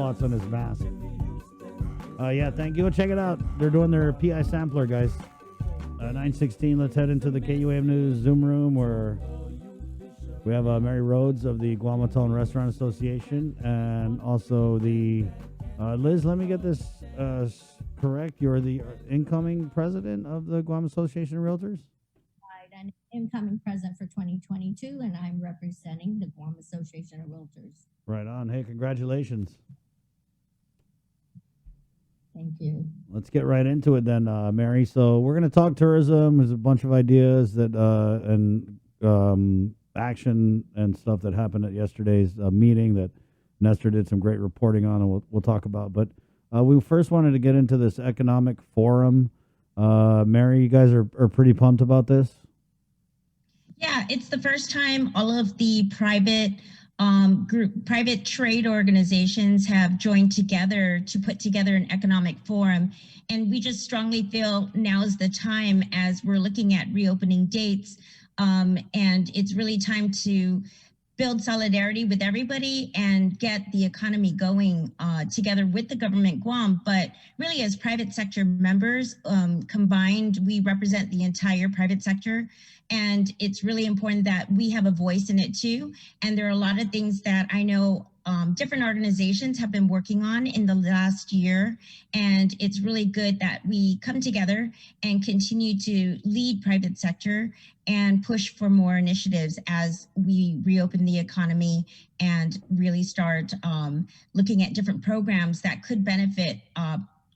spots on his mask. Yeah, thank you. Check it out. They're doing their PI sampler, guys. 9:16. Let's head into the KUAM News Zoom room where we have Mary Rhodes of the Guamatone Restaurant Association and also the Liz. Let me get this correct. You're the incoming president of the Guam Association of Realtors. Right, and incoming president for 2022, and I'm representing the Guam Association of Realtors. Right on. Hey, congratulations. Thank you. Let's get right into it then, Mary. So we're going to talk tourism. There's a bunch of ideas that and action and stuff that happened at yesterday's meeting that Nestor did some great reporting on, and we'll talk about. But we first wanted to get into this economic forum. Mary, you guys are pretty pumped about this? Yeah, it's the first time all of the private private trade organizations have joined together to put together an economic forum. And we just strongly feel now is the time as we're looking at reopening dates. And it's really time to build solidarity with everybody and get the economy going together with the government Guam. But really as private sector members combined, we represent the entire private sector. And it's really important that we have a voice in it too. And there are a lot of things that I know different organizations have been working on in the last year. And it's really good that we come together and continue to lead private sector and push for more initiatives as we reopen the economy and really start looking at different programs that could benefit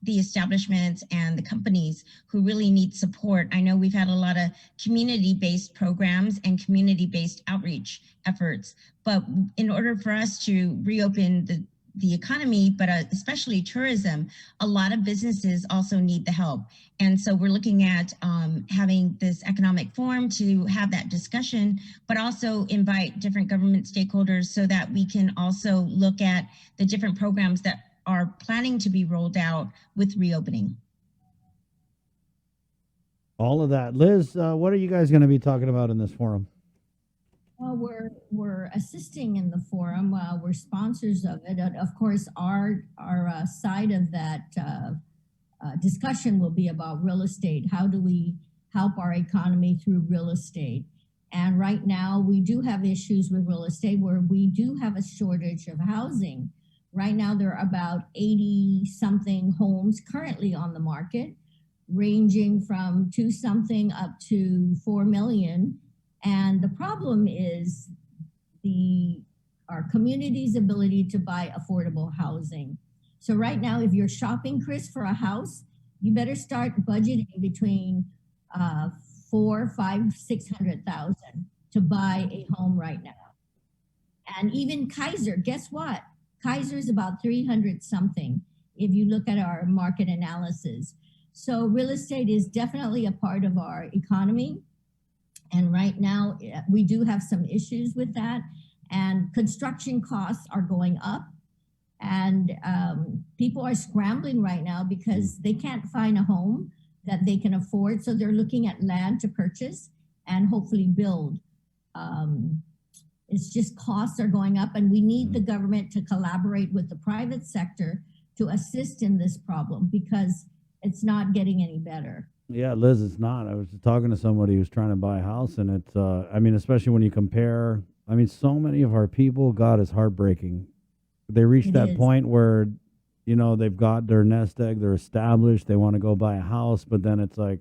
the establishments and the companies who really need support. I know we've had a lot of community-based programs and community-based outreach efforts, but in order for us to reopen the economy, but especially tourism, a lot of businesses also need the help. And so we're looking at having this economic forum to have that discussion, but also invite different government stakeholders so that we can also look at the different programs that are planning to be rolled out with reopening. All of that. Liz, what are you guys going to be talking about in this forum? Well, we're assisting in the forum. We're sponsors of it. Of course, our side of that discussion will be about real estate. How do we help our economy through real estate? And right now, we do have issues with real estate where we do have a shortage of housing. Right now, there are about 80-something homes currently on the market, ranging from 2-something up to 4 million. And the problem is our community's ability to buy affordable housing. So right now, if you're shopping, Chris, for a house, you better start budgeting between 400,000, 500,000, 600,000 to buy a home right now. And even Kaiser, guess what? Kaiser's about 300 something if you look at our market analysis. So real estate is definitely a part of our economy. And right now we do have some issues with that. And construction costs are going up. And people are scrambling right now because they can't find a home that they can afford. So they're looking at land to purchase and hopefully build. It's just costs are going up, and we need the government to collaborate with the private sector to assist in this problem because it's not getting any better. Yeah, Liz, it's not. I was talking to somebody who's trying to buy a house, and it's, I mean, especially when you compare, I mean, so many of our people, God, it's heartbreaking. They reach that point where, you know, they've got their nest egg, they're established, they want to go buy a house, but then it's like,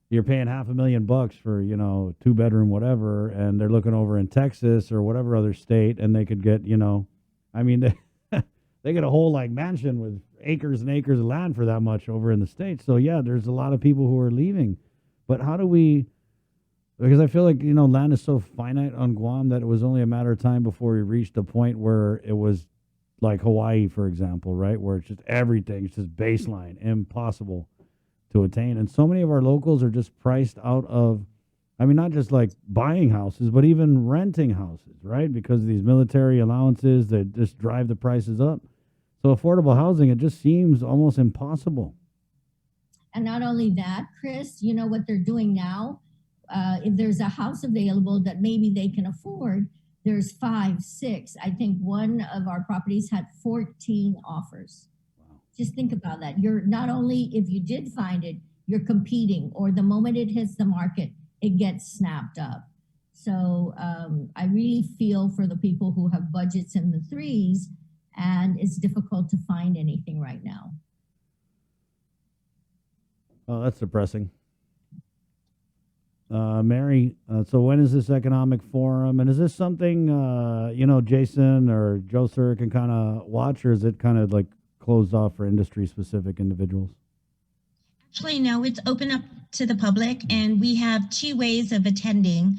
you're paying $500,000 for, you know, 2-bedroom, whatever, and they're looking over in Texas or whatever other state, and they could get, you know, I mean, they get a whole like mansion with acres and acres of land for that much over in the States. So yeah, there's a lot of people who are leaving. But how do we, because I feel like, you know, land is so finite on Guam that it was only a matter of time before we reached a point where it was like Hawaii, for example, right? Where it's just everything, it's just baseline, impossible to attain. And so many of our locals are just priced out of, I mean, not just like buying houses, but even renting houses, right? Because of these military allowances that just drive the prices up. So affordable housing, it just seems almost impossible. And not only that, Chris, you know what they're doing now? If there's a house available that maybe they can afford, there's 5, 6. I think one of our properties had 14 offers. Wow. Just think about that. You're not only, if you did find it, you're competing, or the moment it hits the market, it gets snapped up. So I really feel for the people who have budgets in the threes, and it's difficult to find anything right now. Oh, that's depressing. Mary, so when is this economic forum, and is this something Jason or Joe Sir can kind of watch, or is it kind of like closed off for industry specific individuals? Actually, no, it's open up to the public, and we have 2 ways of attending.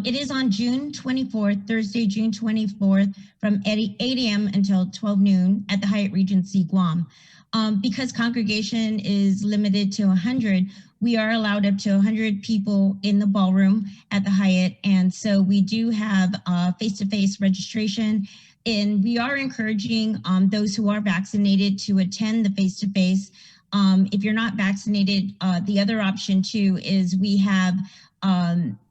It is on June 24th, Thursday, June 24th, from 8 a.m. until 12 noon at the Hyatt Regency Guam. Because congregation is limited to 100, we are allowed up to 100 people in the ballroom at the Hyatt. And so we do have face-to-face registration. And we are encouraging those who are vaccinated to attend the face-to-face. If you're not vaccinated, the other option too is we have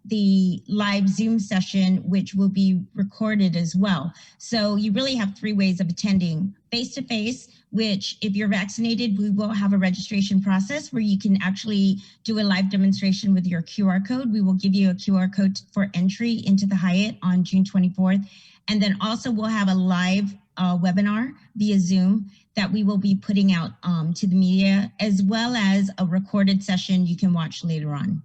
the live Zoom session, which will be recorded as well. So you really have 3 ways of attending: face-to-face, which if you're vaccinated, we will have a registration process where you can actually do a live demonstration with your QR code. We will give you a QR code for entry into the Hyatt on June 24th. And then also we'll have a live webinar via Zoom that we will be putting out to the media, as well as a recorded session you can watch later on.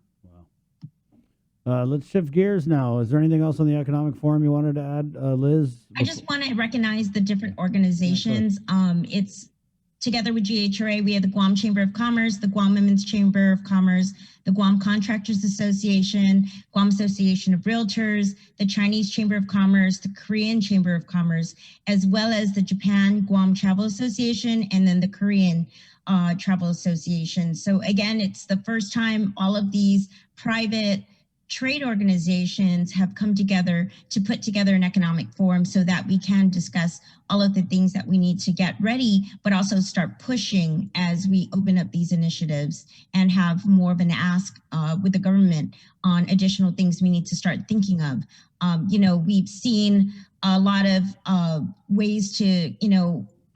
Let's shift gears now. Is there anything else on the economic forum you wanted to add, Liz? I just want to recognize the different organizations. It's together with GHRA, we have the Guam Chamber of Commerce, the Guam Women's Chamber of Commerce, the Guam Contractors Association, Guam Association of Realtors, the Chinese Chamber of Commerce, the Korean Chamber of Commerce, as well as the Japan Guam Travel Association, and then the Korean Travel Association. So again, it's the first time all of these private trade organizations have come together to put together an economic forum so that we can discuss all of the things that we need to get ready, but also start pushing as we open up these initiatives and have more of an ask with the government on additional things we need to start thinking of. We've seen a lot of ways to,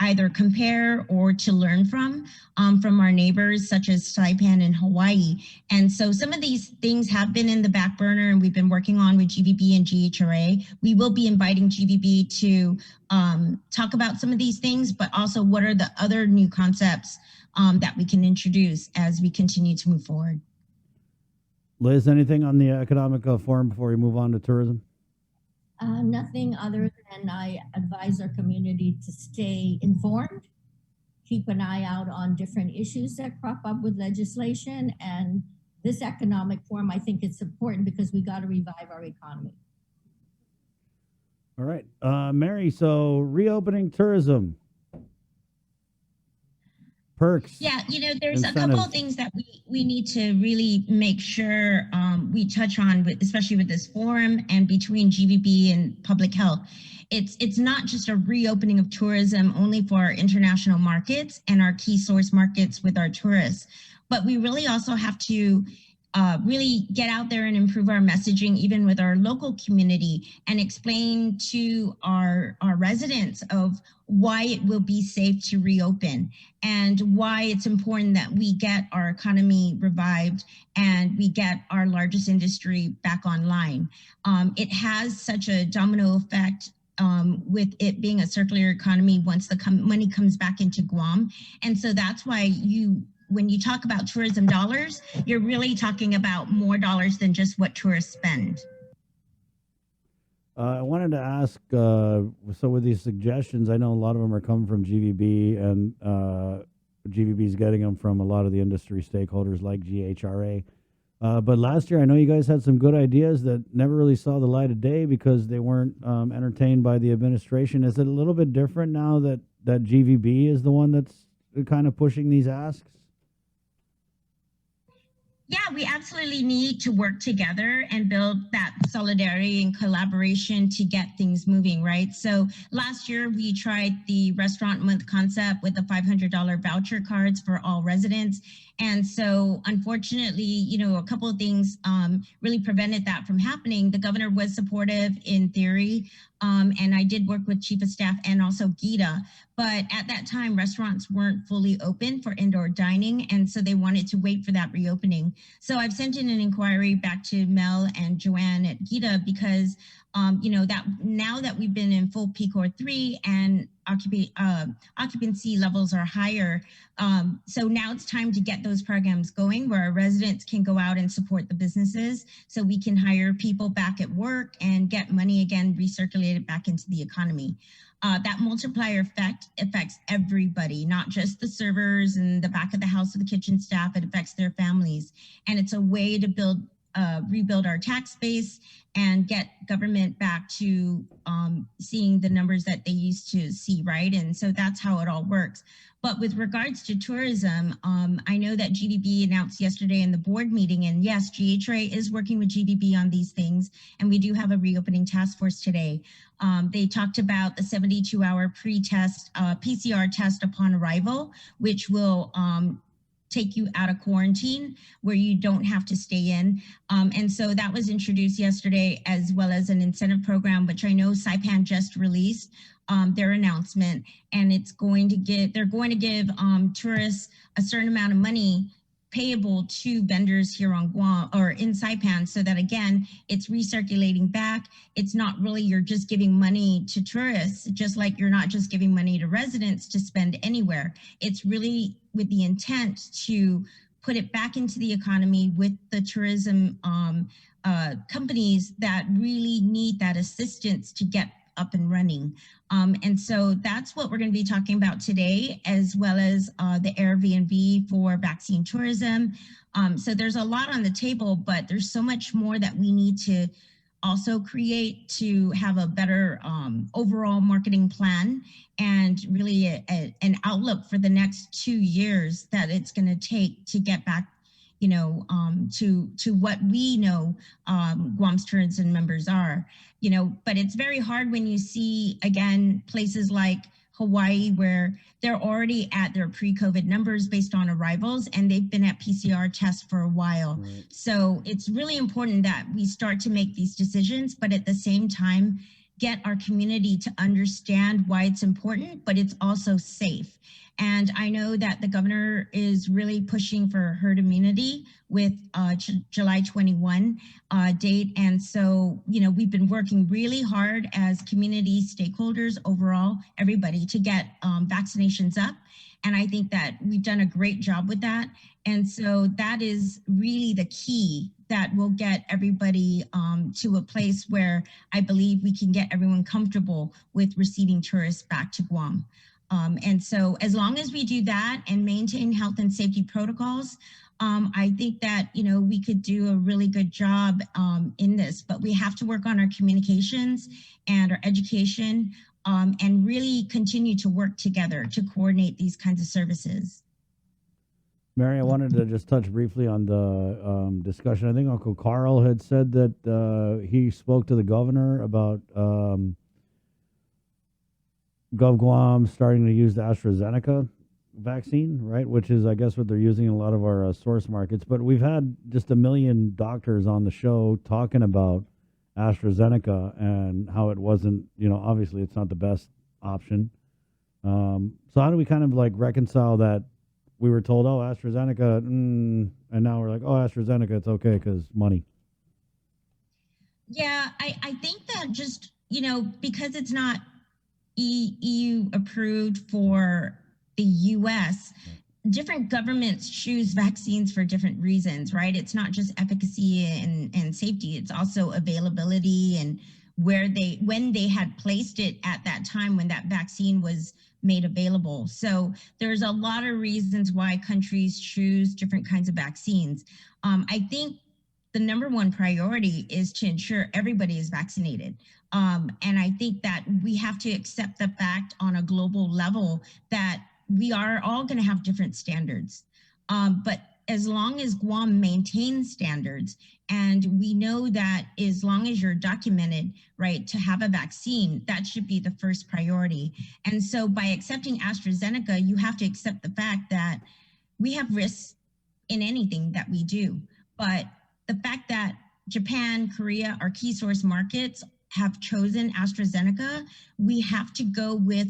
either compare or to learn from our neighbors, such as Saipan and Hawaii. And so some of these things have been in the back burner, and we've been working on with GVB and GHRA. We will be inviting GVB to talk about some of these things, but also what are the other new concepts that we can introduce as we continue to move forward. Liz, anything on the economic forum before we move on to tourism? Nothing other than I advise our community to stay informed, keep an eye out on different issues that crop up with legislation. And this economic forum, I think it's important because we got to revive our economy. All right. Mary, so reopening tourism. Perks. Yeah, there's incentives. a couple of things that we need to really make sure we touch on, especially with this forum and between GVB and public health. It's not just a reopening of tourism only for our international markets and our key source markets with our tourists, but we really also have to really get out there and improve our messaging, even with our local community, and explain to our residents of why it will be safe to reopen and why it's important that we get our economy revived and we get our largest industry back online. It has such a domino effect with it being a circular economy once the money comes back into Guam. And so that's why when you talk about tourism dollars, you're really talking about more dollars than just what tourists spend. I wanted to ask, so with these suggestions, I know a lot of them are coming from GVB, and GVB is getting them from a lot of the industry stakeholders like GHRA. But last year, I know you guys had some good ideas that never really saw the light of day because they weren't entertained by the administration. Is it a little bit different now that GVB is the one that's kind of pushing these asks? Yeah, we absolutely need to work together and build that solidarity and collaboration to get things moving, right? So last year we tried the restaurant month concept with the $500 voucher cards for all residents. And so unfortunately, a couple of things really prevented that from happening. The governor was supportive in theory, and I did work with chief of staff and also Gita. But at that time, restaurants weren't fully open for indoor dining, and so they wanted to wait for that reopening. So I've sent in an inquiry back to Mel and Joanne at Gita because, that now that we've been in full PCOR 3 and occupancy levels are higher, so now it's time to get those programs going where our residents can go out and support the businesses so we can hire people back at work and get money again recirculated back into the economy. That multiplier effect affects everybody, not just the servers and the back of the house or the kitchen staff. It affects their families. And it's a way to rebuild our tax base and get government back to seeing the numbers that they used to see, right? And so that's how it all works. But with regards to tourism, I know that GDB announced yesterday in the board meeting, and yes, GHRA is working with GDB on these things, and we do have a reopening task force today. They talked about the 72-hour pre-test PCR test upon arrival, which will take you out of quarantine where you don't have to stay in. And so that was introduced yesterday, as well as an incentive program, which I know Saipan just released their announcement, and they're going to give tourists a certain amount of money payable to vendors here on Guam or in Saipan, so that again, it's recirculating back. It's not really you're just giving money to tourists, just like you're not just giving money to residents to spend anywhere. It's really with the intent to put it back into the economy with the tourism companies that really need that assistance to get up and running. And so that's what we're going to be talking about today, as well as the Airbnb for vaccine tourism. So there's a lot on the table, but there's so much more that we need to also create to have a better overall marketing plan and really an outlook for the next 2 years that it's going to take to get back to what we know Guam's tourism members are, but it's very hard when you see, again, places like Hawaii, where they're already at their pre-COVID numbers based on arrivals, and they've been at PCR tests for a while. Right. So it's really important that we start to make these decisions, but at the same time, get our community to understand why it's important, but it's also safe. And I know that the governor is really pushing for herd immunity with July 21 date. And so, we've been working really hard as community stakeholders overall, everybody, to get vaccinations up. And I think that we've done a great job with that. And so that is really the key that will get everybody to a place where I believe we can get everyone comfortable with receiving tourists back to Guam. And so as long as we do that and maintain health and safety protocols, I think that, we could do a really good job in this, but we have to work on our communications and our education and really continue to work together to coordinate these kinds of services. Mary, I wanted to just touch briefly on the discussion. I think Uncle Carl had said that he spoke to the governor about Gov Guam starting to use the AstraZeneca vaccine, right? Which is, I guess, what they're using in a lot of our source markets. But we've had just a million doctors on the show talking about AstraZeneca and how it wasn't, obviously it's not the best option. So how do we kind of like reconcile that? We were told, oh, AstraZeneca, and now we're like, oh, AstraZeneca, it's okay because money. Yeah, I think that just, because it's not EU approved for the US, different governments choose vaccines for different reasons, right? It's not just efficacy and safety, it's also availability and when they had placed it at that time when that vaccine was made available. So there's a lot of reasons why countries choose different kinds of vaccines. I think the number one priority is to ensure everybody is vaccinated. And I think that we have to accept the fact on a global level that we are all going to have different standards. But as long as Guam maintains standards, and we know that as long as you're documented, right, to have a vaccine, that should be the first priority. And so by accepting AstraZeneca, you have to accept the fact that we have risks in anything that we do. But the fact that Japan, Korea, our key source markets, have chosen AstraZeneca, we have to go with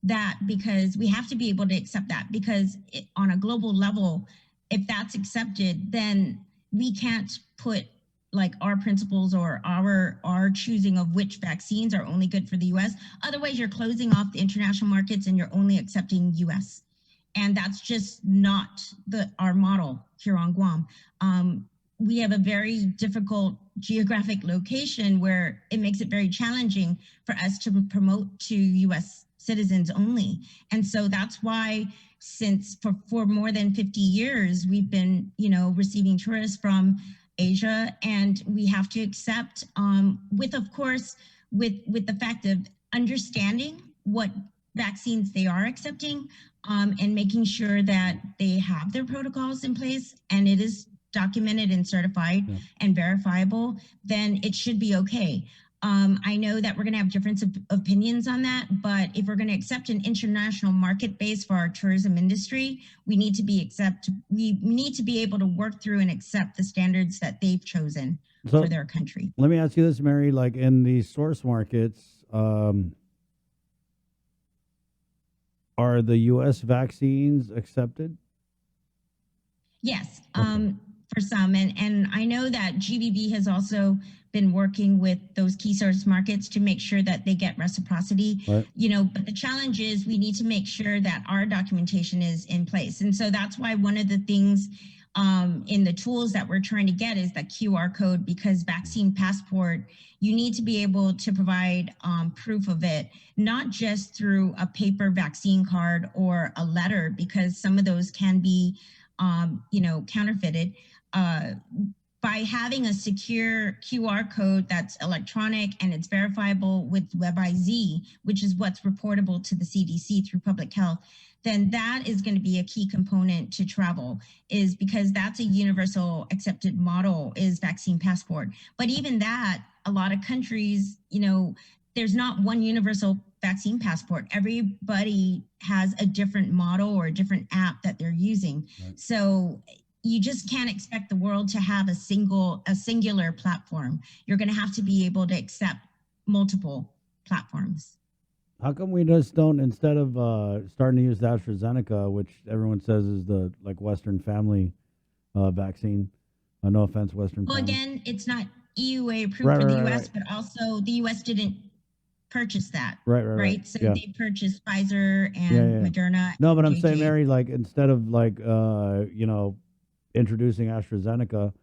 that, because we have to be able to accept that, because on a global level, if that's accepted, then we can't put like our principles or our choosing of which vaccines are only good for the US. Otherwise, you're closing off the international markets and you're only accepting US. And that's just not our model here on Guam. We have a very difficult geographic location where it makes it very challenging for us to promote to US citizens only. And so that's why, since for more than 50 years, we've been, receiving tourists from Asia, and we have to accept, with the fact of understanding what vaccines they are accepting, and making sure that they have their protocols in place and it is documented and certified and verifiable, then it should be okay. I know that we're going to have different opinions on that, but if we're going to accept an international market base for our tourism industry, we need to be able to work through and accept the standards that they've chosen for their country. Let me ask you this, Mary, like in the source markets, are the U.S. vaccines accepted? Yes, for some. And I know that GVB has also been working with those key source markets to make sure that they get reciprocity, right. But the challenge is we need to make sure that our documentation is in place. And so that's why one of the things in the tools that we're trying to get is that QR code, because vaccine passport, you need to be able to provide proof of it, not just through a paper vaccine card or a letter, because some of those can be, counterfeited. By having a secure QR code that's electronic and it's verifiable with WebIZ, which is what's reportable to the CDC through public health, then that is going to be a key component to travel, is because that's a universal accepted model, is vaccine passport. But even that, a lot of countries, there's not one universal vaccine passport. Everybody has a different model or a different app that they're using. Right. So you just can't expect the world to have a singular platform. You're going to have to be able to accept multiple platforms. How come we just don't, instead of starting to use the AstraZeneca, which everyone says is the Western family vaccine? No offense, Western family. Well, again, it's not EUA approved for the US, but also the US didn't purchase that. Right. So they purchased Pfizer and Moderna. No, but I'm saying, Mary, instead of introducing AstraZeneca,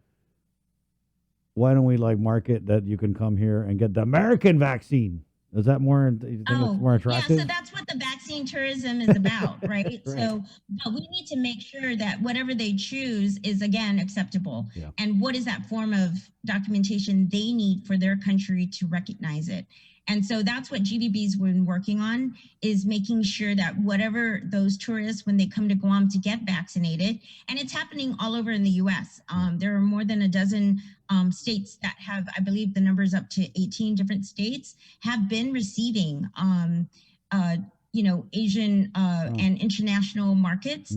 why don't we market that you can come here and get the American vaccine? Is that more? You think it's more attractive? Yeah, so that's what the vaccine tourism is about, right? Right. So, but we need to make sure that whatever they choose is, again, acceptable. Yeah. And what is that form of documentation they need for their country to recognize it? And so that's what GVB's been working on, is making sure that whatever those tourists, when they come to Guam to get vaccinated, and it's happening all over in the U.S. There are more than a dozen states that have, I believe the number's up to 18 different states, have been receiving, Asian and international markets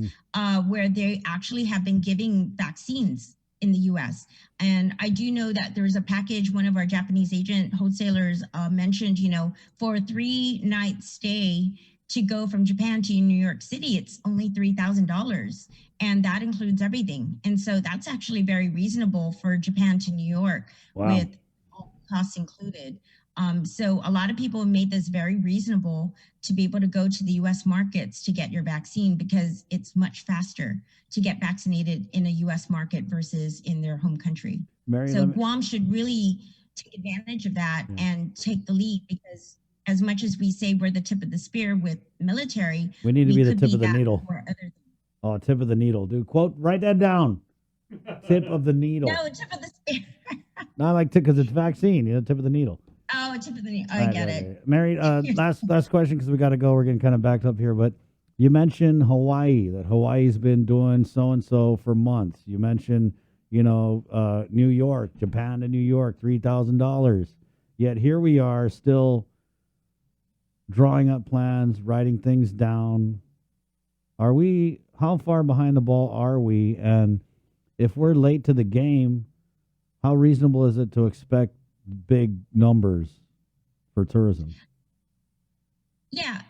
where they actually have been giving vaccines in the U.S. And I do know that there's a package, one of our Japanese agent wholesalers mentioned, for a 3-night stay to go from Japan to New York City, it's only $3,000. And that includes everything. And so that's actually very reasonable for Japan to New York. Wow. With all costs included. So a lot of people have made this very reasonable to be able to go to the US markets to get your vaccine, because it's much faster to get vaccinated in a US market versus in their home country. Mary, so Guam should really take advantage of that and take the lead, because as much as we say we're the tip of the spear with military, we need to be the tip of the needle. Oh, tip of the needle, dude. Quote, write that down. Tip of the needle. No, tip of the spear. Not like tip, because it's vaccine, tip of the needle. Oh, tip of the needle. I get it. Mary, last question, because we got to go. We're getting kind of backed up here, but You mentioned Hawaii, that Hawaii's been doing so and so for months. You mentioned, New York, Japan to New York, $3,000. Yet here we are still drawing up plans, writing things down. How far behind the ball are we? And if we're late to the game, how reasonable is it to expect big numbers for tourism? Yeah,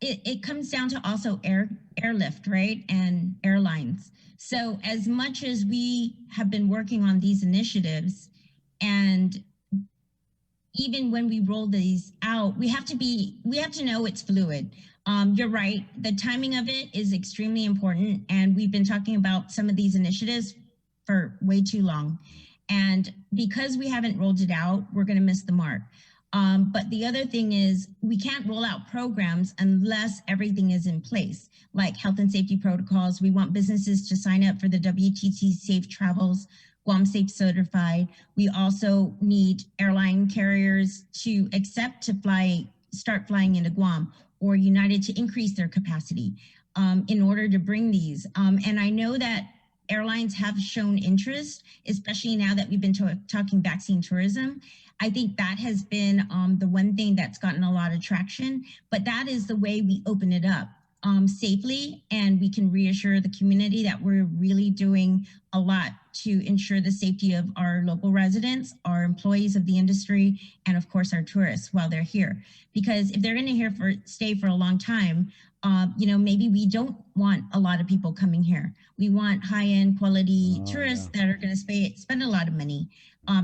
it comes down to also airlift, right? And airlines. So as much as we have been working on these initiatives, and even when we roll these out, we have to know it's fluid. You're right. The timing of it is extremely important. And we've been talking about some of these initiatives for way too long. And because we haven't rolled it out, we're going to miss the mark. But the other thing is we can't roll out programs unless everything is in place, like health and safety protocols. We want businesses to sign up for the WTC Safe Travels, Guam Safe Certified. We also need airline carriers to accept to start flying into Guam, or United to increase their capacity in order to bring these. And I know that airlines have shown interest, especially now that we've been talking vaccine tourism. I think that has been the one thing that's gotten a lot of traction, but that is the way we open it up safely, and we can reassure the community that we're really doing a lot to ensure the safety of our local residents, our employees of the industry, and of course our tourists while they're here. Because if they're going to stay for a long time, maybe we don't want a lot of people coming here. We want high-end quality tourists that are going to spend a lot of money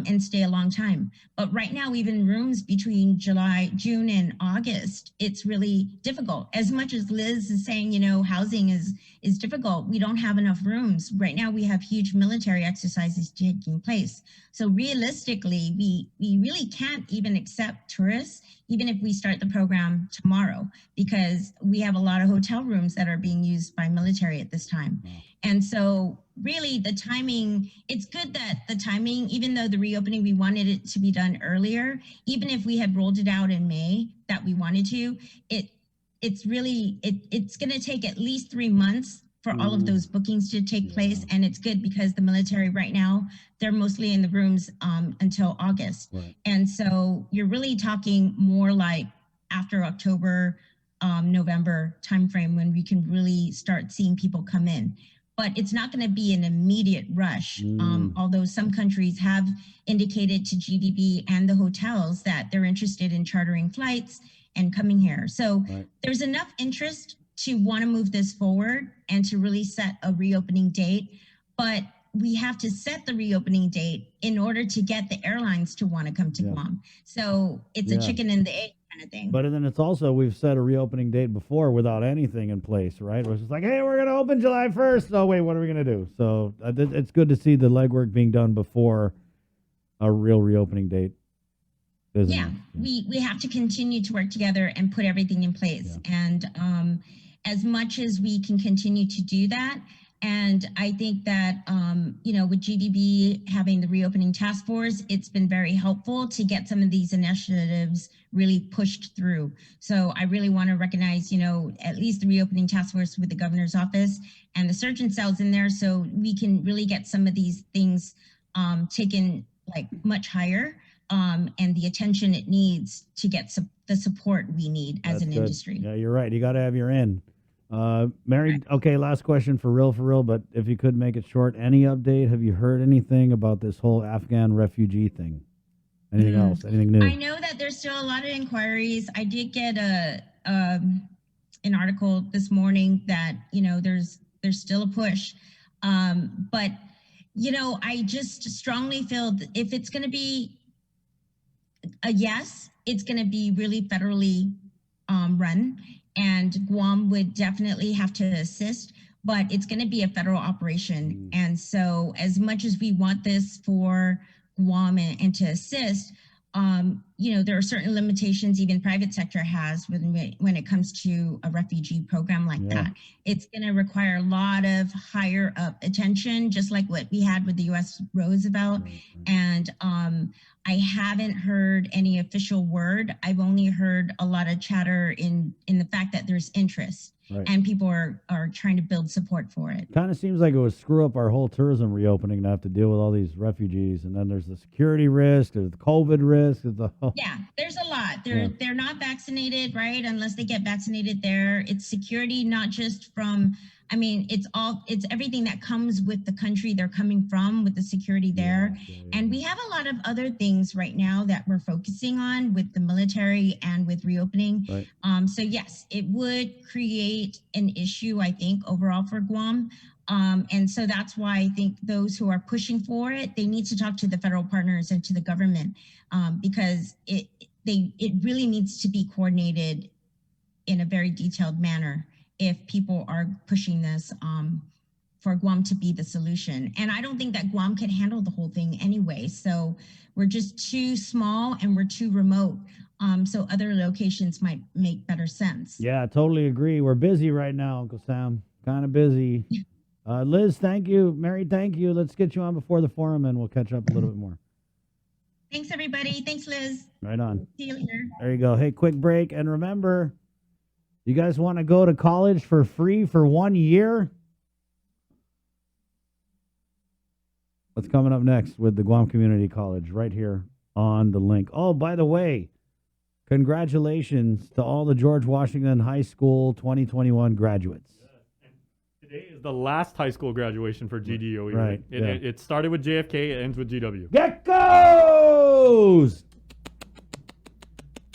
and stay a long time. But right now, even rooms between June and August, it's really difficult. As much as Liz is saying, housing is difficult, we don't have enough rooms. Right now, we have huge military exercises taking place. So realistically, we really can't even accept tourists, even if we start the program tomorrow, because we have a lot of hotel rooms that are being used by military at this time. And so really the timing, it's good that the timing, even though the reopening, we wanted it to be done earlier, even if we had rolled it out in May that we wanted to, it's going to take at least 3 months for all of those bookings to take place. And it's good because the military right now, they're mostly in the rooms until August. Right. And so you're really talking more like after October, November timeframe when we can really start seeing people come in. But it's not going to be an immediate rush, although some countries have indicated to GDB and the hotels that they're interested in chartering flights and coming here. So there's enough interest to want to move this forward and to really set a reopening date. But we have to set the reopening date in order to get the airlines to want to come to Guam. So it's a chicken and the egg kind of thing. But then it's also, we've set a reopening date before without anything in place, right? It was just like, hey, we're going to open July 1st. Oh, wait, what are we going to do? So it's good to see the legwork being done before a real reopening date. Yeah, we have to continue to work together and put everything in place. And as much as we can continue to do that, and I think that, with GDB having the reopening task force, it's been very helpful to get some of these initiatives really pushed through. So I really want to recognize, at least the reopening task force with the governor's office and the surgeon cells in there, so we can really get some of these things taken like much higher and the attention it needs to get the support we need as an industry. Yeah, you're right. You got to have your in. Mary, okay, last question for real, but if you could make it short, any update? Have you heard anything about this whole Afghan refugee thing? Anything else? Anything new? I know that there's still a lot of inquiries. I did get an article this morning that, there's still a push. But, I just strongly feel that if it's going to be a yes, it's going to be really federally run. And Guam would definitely have to assist, but it's going to be a federal operation. And so as much as we want this for Guam and to assist, there are certain limitations even private sector has when it comes to a refugee program like that. It's going to require a lot of higher up attention, just like what we had with the U.S. Roosevelt. And I haven't heard any official word. I've only heard a lot of chatter in the fact that there's interest. And people are trying to build support for it. Kind of seems like it would screw up our whole tourism reopening to have to deal with all these refugees, and then there's the security risk, there's the COVID risk, Yeah, there's a lot. They're not vaccinated, right? Unless they get vaccinated there. It's security, not just from. I mean, it's everything that comes with the country they're coming from, with the security there. And we have a lot of other things right now that we're focusing on with the military and with reopening. So yes, it would create an issue, I think, overall for Guam. And so that's why I think those who are pushing for it, they need to talk to the federal partners and to the government, because it really needs to be coordinated in a very detailed manner if people are pushing this for Guam to be the solution. And I don't think that Guam can handle the whole thing anyway. So we're just too small and we're too remote. So other locations might make better sense. Yeah, I totally agree. We're busy right now, Uncle Sam. Kind of busy. Liz, thank you. Mary, thank you. Let's get you on before the forum and we'll catch up a little bit more. Thanks, everybody. Thanks, Liz. Right on. See you later. There you go. Hey, quick break. And remember, you guys want to go to college for free for 1 year? What's coming up next with the Guam Community College right here on the link. Oh, by the way, congratulations to all the George Washington High School 2021 graduates. Today is the last high school graduation for GDOE. Right. It started with JFK, it ends with GW. Get go!